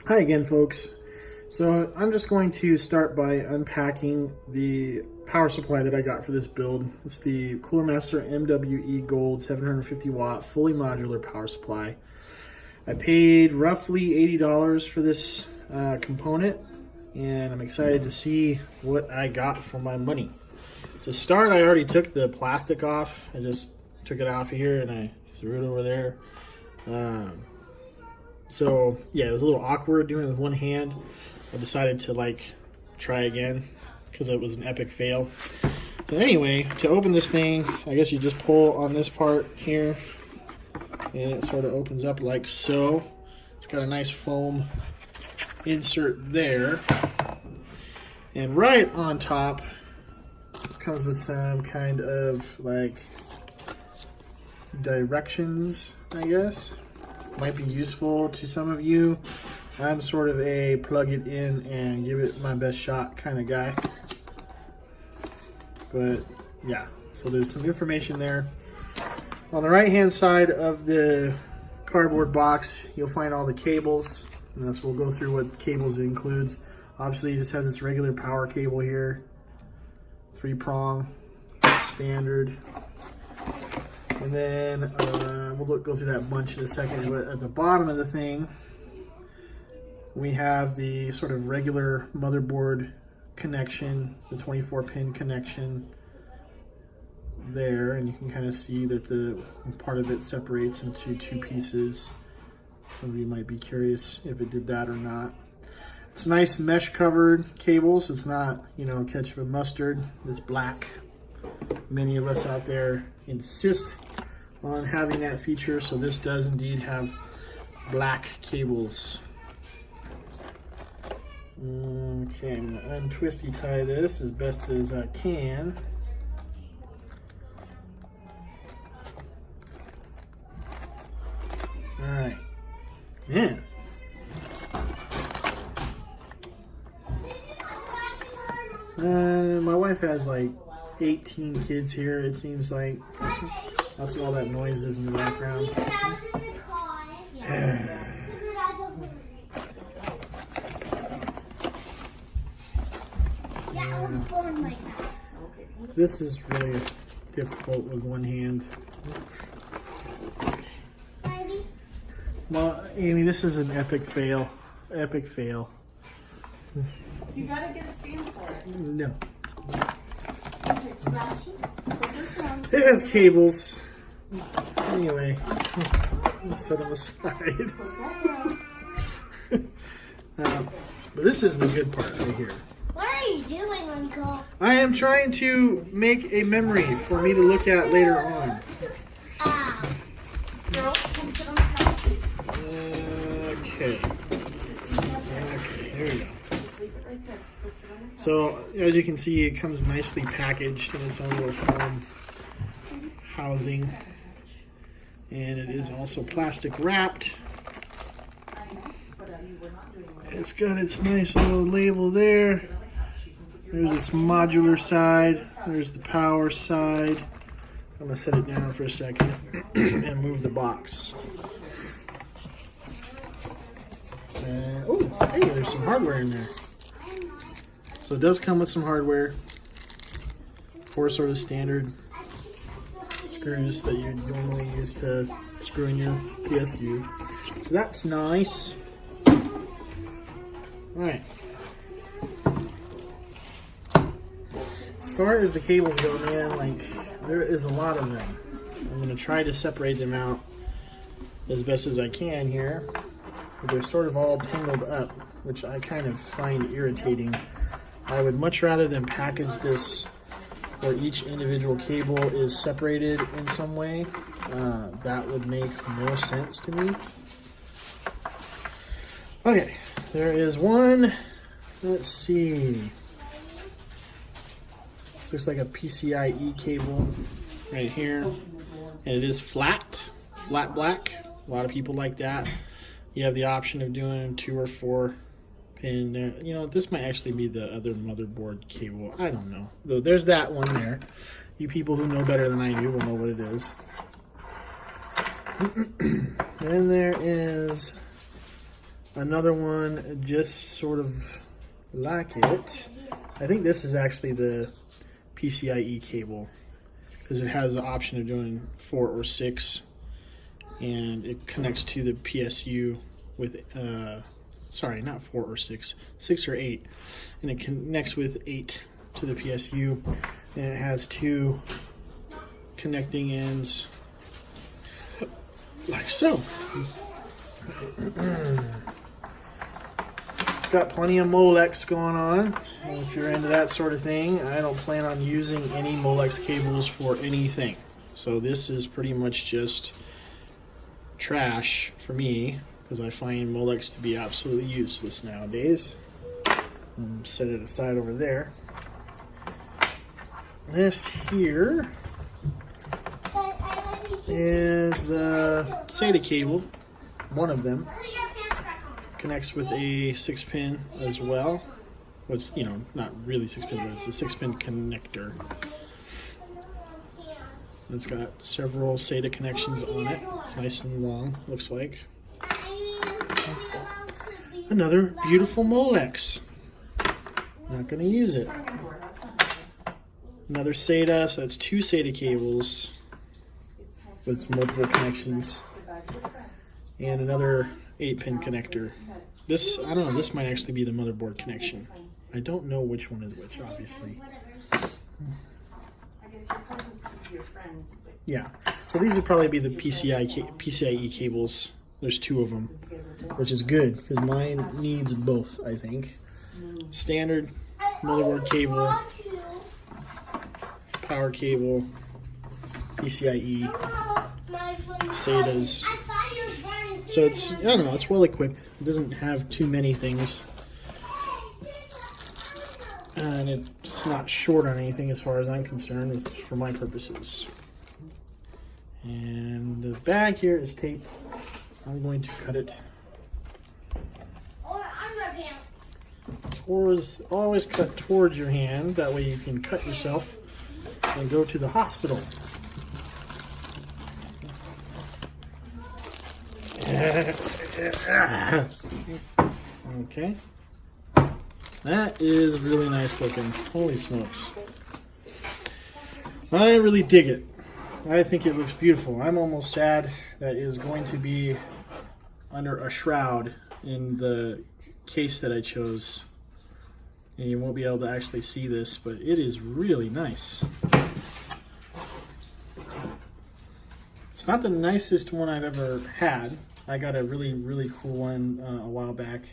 Hi again, folks. So I'm just going to start by unpacking the power supply that I got for this build. It's the Master MWE Gold 750 watt fully modular power supply. I paid roughly $80 for this component, and I'm excited to see what I got for my money. To start, I already took the plastic off. I just took it off of here and I threw it over there. So yeah, it was a little awkward doing it with one hand. I decided to try again because it was an epic fail. So anyway, to open this thing, I guess you just pull on this part here and it sort of opens up like so. It's got a nice foam insert there. And right on top comes with some kind of directions, I guess. Might be useful to some of you. I'm sort of a plug it in and give it my best shot kind of guy. But yeah, so there's some information there. On the right hand side of the cardboard box, you'll find all the cables. And so we'll go through what cables it includes. Obviously, it just has its regular power cable here. 3-prong, standard. And then we'll go through that bunch in a second, but at the bottom of the thing, we have the sort of regular motherboard connection, the 24-pin connection there, and you can kind of see that the part of it separates into two pieces. Some of you might be curious if it did that or not. It's nice mesh covered cable, so it's not, ketchup and mustard. It's black. Many of us out there insist on having that feature, so this does indeed have black cables. Okay, I'm gonna untwisty tie this as best as I can. All right, man. My wife has 18 kids here, it seems like. That's all that noise is in the background. This is really difficult with one hand. Well, Amy, this is an epic fail. Epic fail. You gotta get a stand for it. No. It has cables. Anyway, let's set them aside. But this is the good part right here. What are you doing, Uncle? I am trying to make a memory for me to look at later on. Girl, come sit on the couch, please. Okay. Okay, there we go. Just leave it right there. Go sit on the couch. So, as you can see, it comes nicely packaged in its own little foam housing. And it is also plastic wrapped. It's got its nice little label there. There's its modular side. There's the power side. I'm going to set it down for a second and move the box. Oh, hey, there's some hardware in there. So it does come with some hardware. 4 sort of standard screws that you normally use to screw in your PSU. So that's nice. Alright. As far as the cables go, man, there is a lot of them. I'm going to try to separate them out as best as I can here. But they're sort of all tangled up, which I kind of find irritating. I would much rather than package this where each individual cable is separated in some way. That would make more sense to me. Okay, there is one. Let's see. This looks like a PCIe cable right here. And it is flat black. A lot of people like that. You have the option of doing 2 or 4 pin there. This might actually be the other motherboard cable. I don't know. Though there's that one there. You people who know better than I do will know what it is. Then there is Another one just sort of like it. I think this is actually the PCIe cable because it has the option of doing 4 or 6, and it connects to the PSU with sorry, not 4 or 6, 6 or 8, and it connects with 8 to the PSU, and it has 2 connecting ends like so. Got plenty of Molex going on. If you're into that sort of thing, I don't plan on using any Molex cables for anything. So this is pretty much just trash for me because I find Molex to be absolutely useless nowadays. Set it aside over there. This here is the SATA cable, one of them. Connects with a 6-pin as well. Well, it's, you know, not really 6-pin, but it's a 6-pin connector. It's got several SATA connections on it. It's nice and long, looks like. Another beautiful Molex. Not going to use it. Another SATA, so that's 2 SATA cables with multiple connections. And another 8-pin connector. This, I don't know, this might actually be the motherboard connection. I don't know which one is which, obviously. Yeah, so these would probably be the PCIe cables. There's 2 of them, which is good because mine needs both, I think. Standard motherboard cable, power cable, PCIe, SATAs. So it's, I don't know, it's well equipped. It doesn't have too many things. And it's not short on anything as far as I'm concerned for my purposes. And the bag here is taped. I'm going to cut it. Always cut towards your hand. That way you can cut yourself and go to the hospital. Okay. That is really nice looking. Holy smokes. I really dig it. I think it looks beautiful. I'm almost sad that it is going to be under a shroud in the case that I chose. And you won't be able to actually see this, but it is really nice. It's not the nicest one I've ever had. I got a really, really cool one a while back.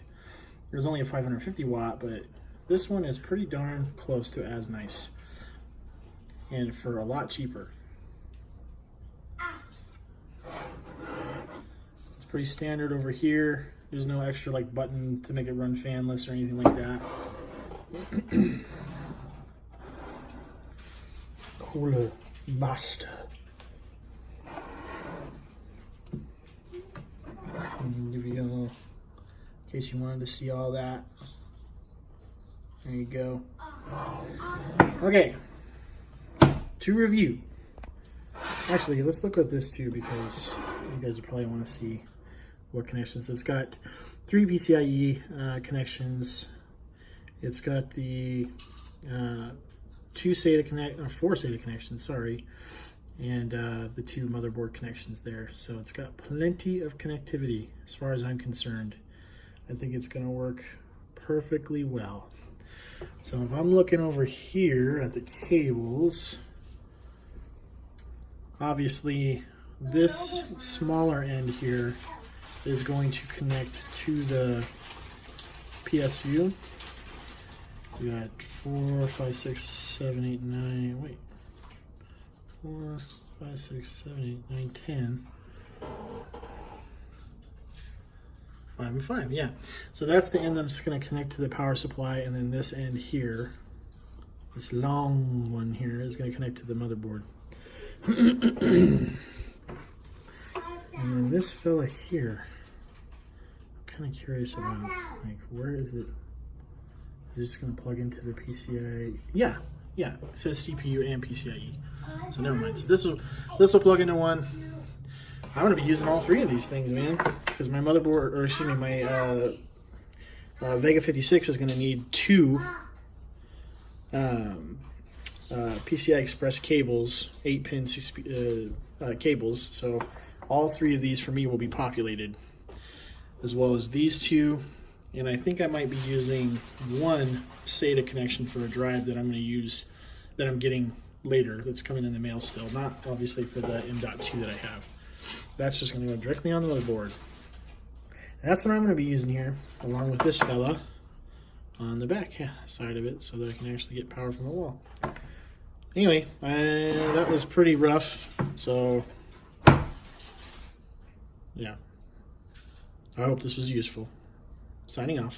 It was only a 550 watt, but this one is pretty darn close to as nice. And for a lot cheaper. It's pretty standard over here. There's no extra like button to make it run fanless or anything like that. Cooler Master. Give you a little, in case you wanted to see all that. There you go. Okay, to review. Actually, let's look at this too because you guys probably want to see what connections. It's got 3 PCIe connections. It's got the 4 SATA connections, sorry, and the 2 motherboard connections there. So it's got plenty of connectivity as far as I'm concerned. I think it's going to work perfectly well. So if I'm looking over here at the cables, obviously this smaller end here is going to connect to the PSU. We got 4, 5, 6, 7, 8, 9, wait. 4, 5, 6, 7, 8, 9, 10. 5 and 5, yeah. So that's the end that's going to connect to the power supply, and then this end here, this long one here, is going to connect to the motherboard. And then this fella here, I'm kind of curious about, like, where is it? Is it just going to plug into the PCIe? Yeah, it says CPU and PCIe. So never mind. So this will plug into one. I'm going to be using all three of these things, man, because my motherboard, or excuse me, my Vega 56 is going to need two PCI Express cables, 8-pin cables. So all three of these for me will be populated, as well as these two. And I think I might be using one SATA connection for a drive that I'm going to use, that I'm getting later, that's coming in the mail still, not obviously for the M.2 that I have. That's just going to go directly on the motherboard. And that's what I'm going to be using here, along with this fella on the back side of it, so that I can actually get power from the wall. Anyway, that was pretty rough, so yeah. I hope this was useful. Signing off.